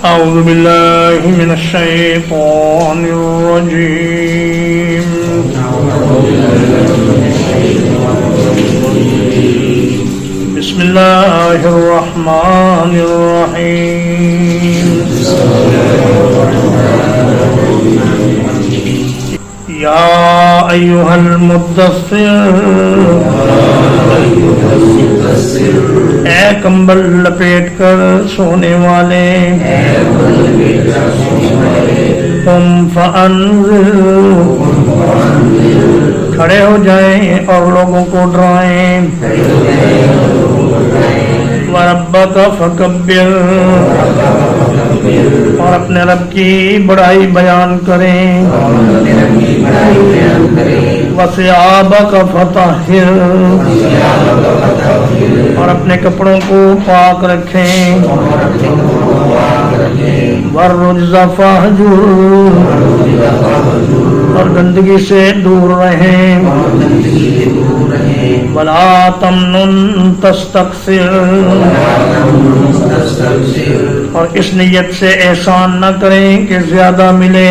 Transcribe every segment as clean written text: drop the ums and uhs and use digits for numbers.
أعوذ بالله من الشيطان الرجيم بسم الله الرحمن الرحيم يا أيها المدثر اے کمبل لپیٹ کر سونے والے قم فانذر کھڑے ہو جائیں اور لوگوں کو ڈرائیں وربک فکبر اور اپنے رب کی بڑائی بیان کریں وثیابک فطہر اور اپنے کپڑوں کو پاک رکھیں والرجز فاہجر اور گندگی سے دور رہیں ولا تمنن تستکثر اور اس نیت سے احسان نہ کریں کہ زیادہ ملے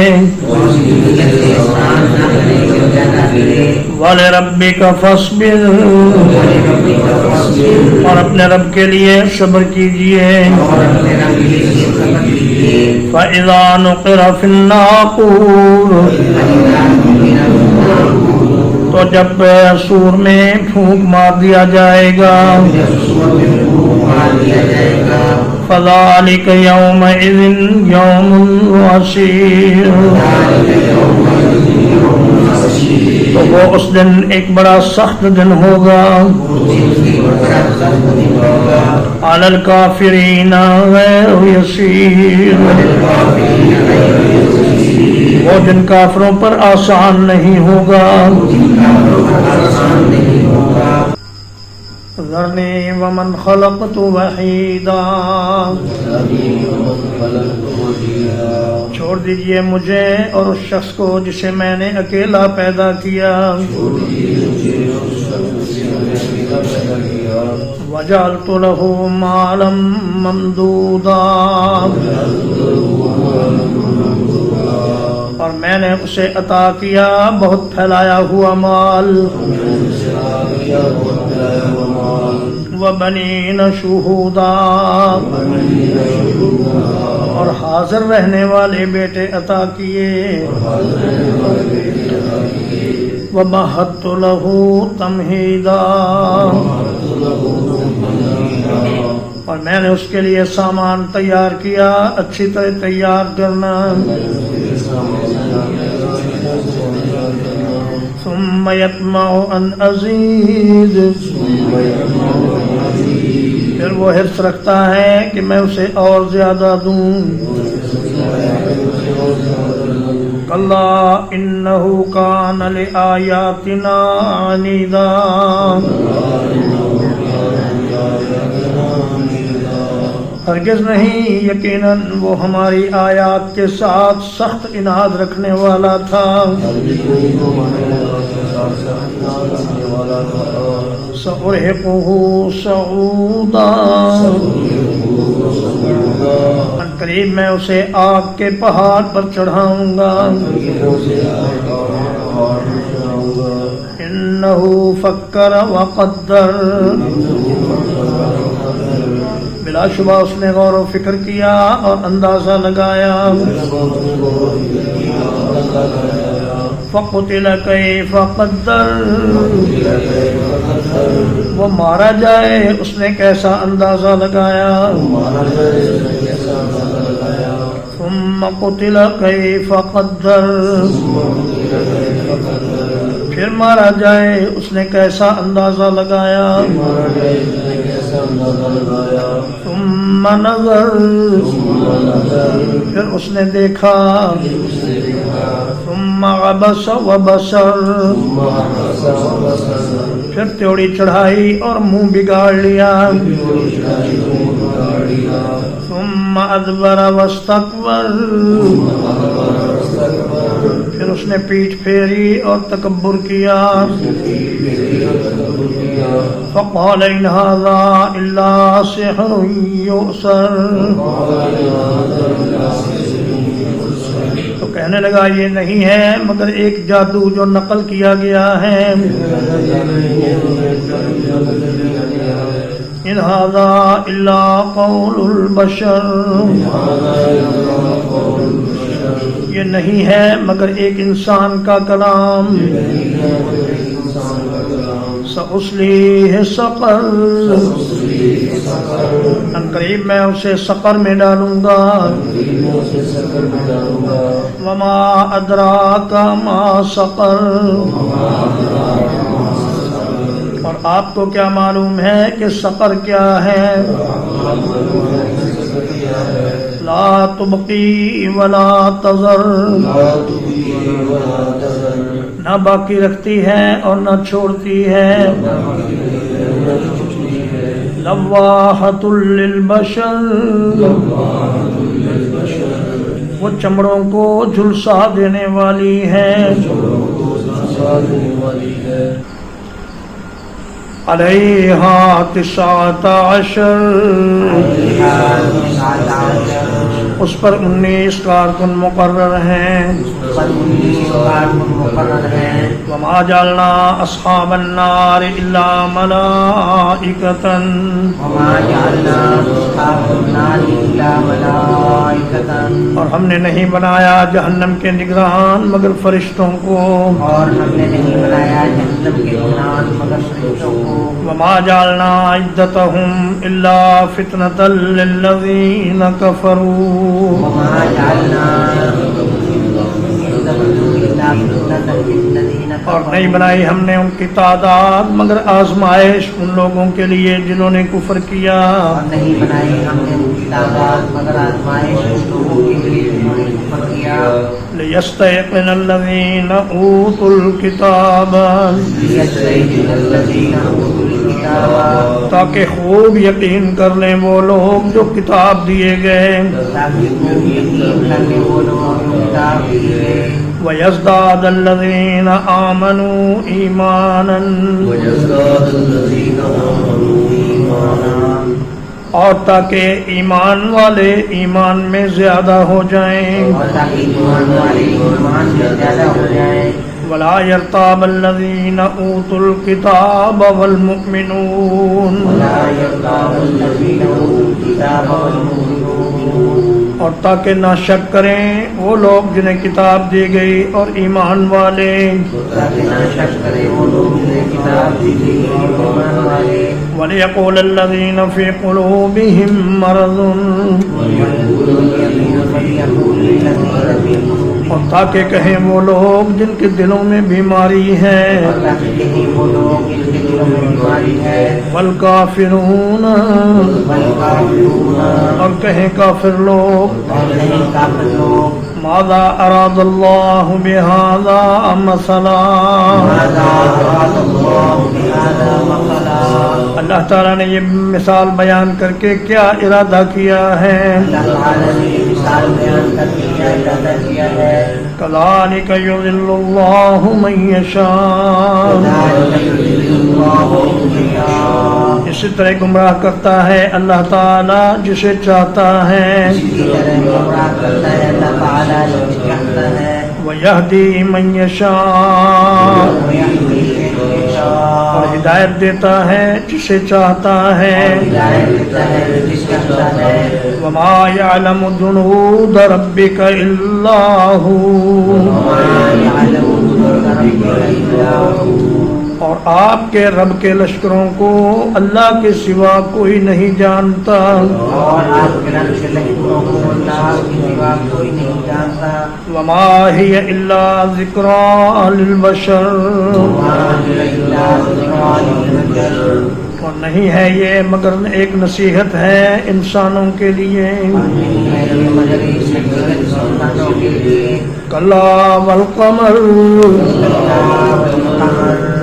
وَلِرَبِّكَ فَاصْبِرْ اور اپنے رب کے لیے صبر کیجئے فَإِذَا نُقِرَ فِي النَّاقُورِ تو جب سور میں پھونک مار دیا جائے گا فَذَلِكَ يَوْمَئِذٍ يَوْمٌ عَسِيرٌ تو وہ اس دن ایک بڑا سخت دن ہوگا عَلَى الْكَافِرِينَ غَيْرُ يَسِيرٌ وہ دن کافروں پر آسان نہیں ہوگا ذرنی ومن خلقت وحیدا چھوڑ دیجئے مجھے اور اس شخص کو جسے میں نے اکیلا پیدا کیا وجعلت له مالا ممدودا اور میں نے اسے عطا کیا بہت پھیلایا ہوا مال وبنین شہودا اور حاضر رہنے والے بیٹے عطا کیے ومہدت له تمہیدا اور میں نے اس کے لیے سامان تیار کیا اچھی طرح تیار کرنا ثم یطمع ان ازید پھر وہ حرص رکھتا ہے کہ میں اسے اور زیادہ دوں کلا انہ کان لآیاتنا عنیدا ہرگز نہیں یقیناً وہ ہماری آیات کے ساتھ سخت عناد رکھنے والا تھا سأرہقہ صعودا قریب میں اسے آگ کے پہاڑ پر چڑھاؤں گا انہ فکر وقدر بلا شبہ اس نے غور و فکر کیا اور اندازہ لگایا فقتل کیف قدر وہ مارا جائے اس نے کیسا اندازہ لگایا ثم قتل کیف قدر پھر مارا جائے اس نے کیسا اندازہ لگایا ثم نظر پھر اس نے دیکھا ثم عبس وبصر پھر تیوڑی چڑھائی اور منہ بگاڑ لیا ثم ادبر واستکبر پھر اس نے پیٹھ پھیری اور تکبر کیا فقال ان هذا الا سحر يؤثر کہنے لگا یہ نہیں ہے مگر ایک جادو جو نقل کیا گیا ہے. ان ھذا الا قول البشر، یہ نہیں ہے مگر ایک انسان کا کلام. سأصلیہ سقر، ان قریب میں اسے سقر میں ڈالوں گا. وما ادراک ما سقر، اور آپ کو کیا معلوم ہے کہ سقر کیا ہے. لا تبقی ولا تذر، نہ باقی رکھتی ہے اور نہ چھوڑتی ہے. لواحۃ للبشر، وہ چمڑوں کو جھلسا دینے والی ہے. علیہا 19، اس پر 19 کارکن مقرر ہیں. وما جعلنا اصحاب النار الا ملائکۃ، اور ہم نے نہیں بنایا جہنم کے نگران مگر فرشتوں کو. وما جعلنا عدتهم الا فتنة للذین کفروا، اور نہیں بنائی ہم نے ان کی تعداد مگر آزمائش ان لوگوں کے لیے جنہوں نے کفر کیا. لِيَسْتَيْقِنَ الَّذِينَ أُوتُوا الْكِتَابَ، تاکہ خوب یقین کر لیں وہ لوگ جو کتاب دیے گئے. وَيَزْدَادَ الَّذِينَ آمَنُوا إِيمَانًا، اور تاکہ ایمان والے ایمان میں زیادہ ہو جائیں. وَلَا يَرْتَابَ الَّذِينَ أُوتُوا الْكِتَابَ وَالْمُؤْمِنُونَ، اور تاکہ نہ شک کریں وہ لوگ جنہیں کتاب دی گئی اور ایمان والے. وَلِيَقُولَ الَّذِينَ فِي قُلُوبِهِم مَّرَضٌ، اور تاکہ کہیں وہ لوگ جن کے دلوں میں بیماری ہے. والکافرون، اور کہیں کافر لوگ. ماذا اراد اللہ بہذا مثلا، اللہ تعالیٰ نے یہ مثال بیان کر کے کیا ارادہ کیا ہے. کذالک یضل اللہ من یشاء، اسی طرح گمراہ کرتا ہے اللہ تعالیٰ جسے چاہتا ہے. وَيَهْدِي مَن يَشَاءُ، اور ہدایت دیتا ہے جسے چاہتا ہے. وَمَا يَعْلَمُ جُنُودَ رَبِّكَ إِلَّا هُوَ، اور آپ کے رب کے لشکروں کو اللہ کے سوا کوئی نہیں جانتا. وما هي الا ذکریٰ للبشر، اور نہیں ہے یہ مگر ایک نصیحت ہے انسانوں کے لیے. کلا والقمر،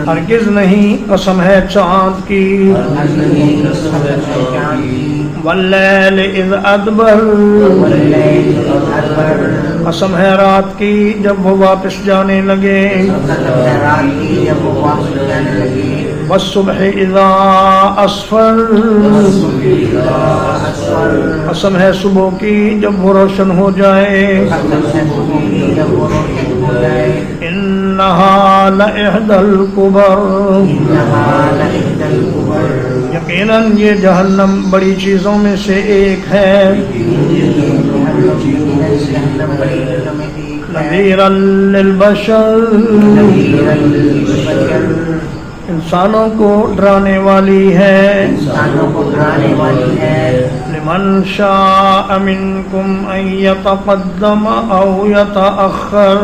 ہرگز نہیں قسم ہے چاند کی. واللیل اذ ادبر، قسم ہے رات کی جب وہ واپس جانے لگے. والصبح اذا اسفر، قسم ہے صبح کی جب وہ روشن ہو جائے، انہا لإحدى الكبر، یقیناً یہ جہنم بڑی چیزوں میں سے ایک ہے، نذیرا للبشر، انسانوں کو ڈرانے والی ہے، لمن شاء منکم ان یتقدم او یتأخر،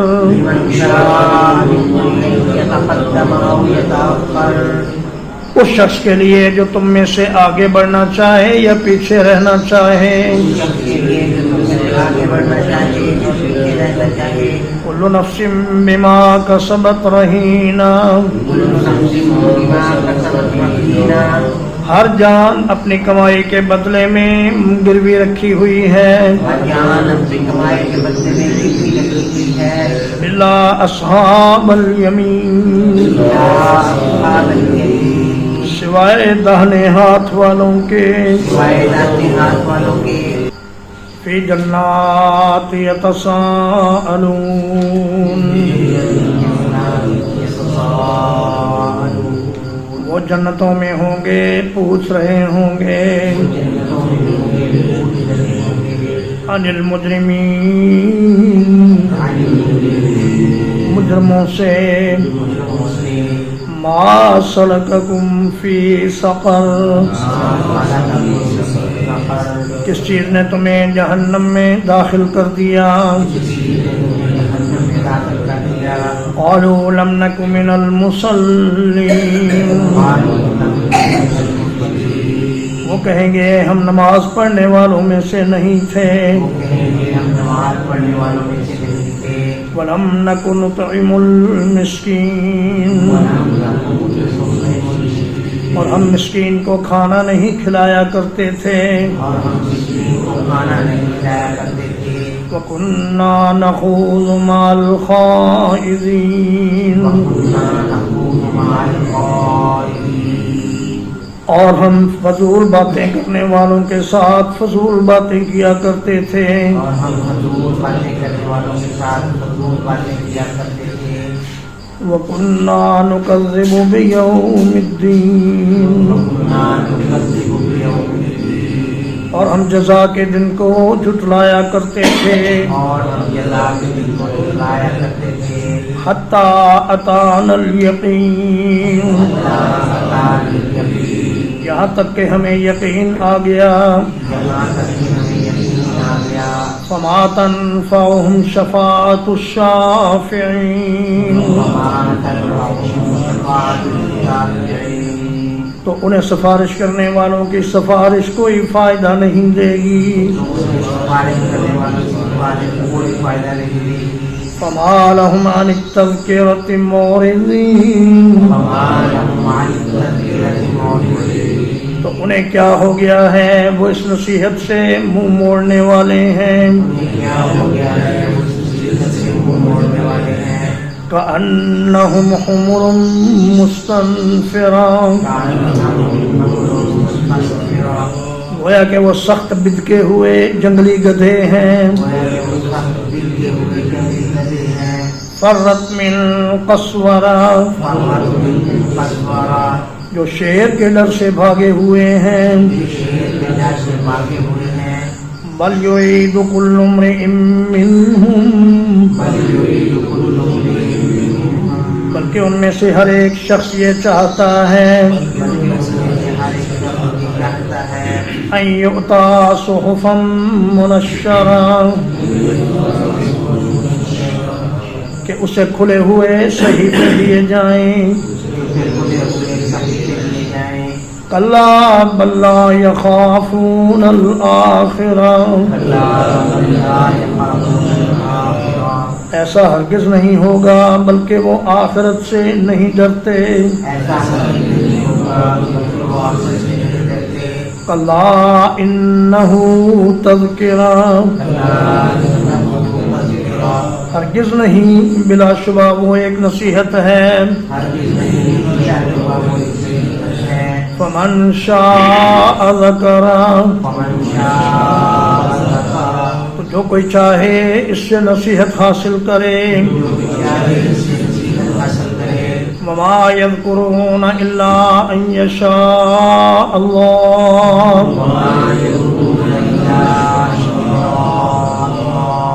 اس شخص کے لیے جو تم میں سے آگے بڑھنا چاہے یا پیچھے رہنا چاہے، کل نفس بما کسبت رہینا، ہر جان اپنی کمائی کے بدلے میں گروی رکھی ہوئی ہے، الا اصحاب الیمین، سوائے داہنے ہاتھ والوں کے، فی جنات یتساءلون، وہ جنتوں میں ہوں گے پوچھ رہے ہوں گے، عن المجرمین، مجرموں سے، ما سلککم فی سقر، کس چیز نے تمہیں جہنم میں داخل کر دیا، قالوا لم نک من المصلین، وہ کہیں گے ہم نماز پڑھنے والوں میں سے نہیں تھے، وَلَمْ نَكُ نُطْعِمُ الْمِسْكِينَ، اور ہم مسکین کو کھانا نہیں کھلایا کرتے تھے، وَكُنَّا نَخُوضُ مَعَ الْخَائِضِينَ، اور ہم فضول باتیں کرنے والوں کے ساتھ فضول باتیں کیا کرتے تھے، وَكُنَّا نُكَذِّبُ بِيَوْمِ الدِّينِ، اور ہم جزا کے دن کو جھٹلایا کرتے تھے، حَتَّى أَتَانَا الْيَقِينُ، یہاں تک کہ ہمیں یقین آ گیا، فَمَا تَنفَعُهُمْ شَفَاعَةُ الشَّافِعِينَ، تو انہیں سفارش کرنے والوں کی سفارش کوئی فائدہ نہیں دے گی، فَمَا لَهُمْ عَنِ التَّذْكِرَةِ مُعْرِضِينَ، تو انہیں کیا ہو گیا ہے وہ اس نصیحت سے منہ موڑنے والے ہیں، كَأَنَّهُمْ حُمُرٌ مُسْتَنفِرَةٌ، گویا کہ وہ سخت بدکے ہوئے جنگلی گدھے ہیں، فرت من قسورہ، جو شیر کے ڈر سے بھاگے ہوئے ہیں، بل یرید کل امرئ منہم، بلکہ ان میں سے ہر ایک شخص یہ چاہتا ہے، ان یؤتی صحفا منشرہ، کہ اسے کھلے ہوئے صحیفے دیے جائیں، کلا بل لا یخافون الآخرہ، ایسا ہرگز نہیں ہوگا بلکہ وہ آخرت سے نہیں ڈرتے، کلا انہ تذکرہ، ہرگز نہیں بلا شبہ وہ ایک نصیحت ہے، فمن شاء ذکرہ، تو جو کوئی چاہے اس سے نصیحت حاصل کرے. وما يذكرون إلا أن يشاء الله،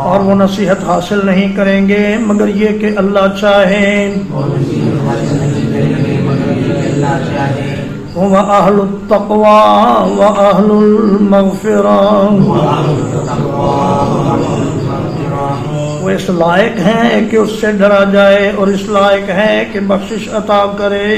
اور وہ نصیحت حاصل نہیں کریں گے مگر یہ کہ اللہ چاہے. هو أهل التقوى وأهل المغفرة، وہ اس لائق ہیں کہ اس سے ڈرا جائے اور اس لائق ہے کہ بخشش عطا کرے.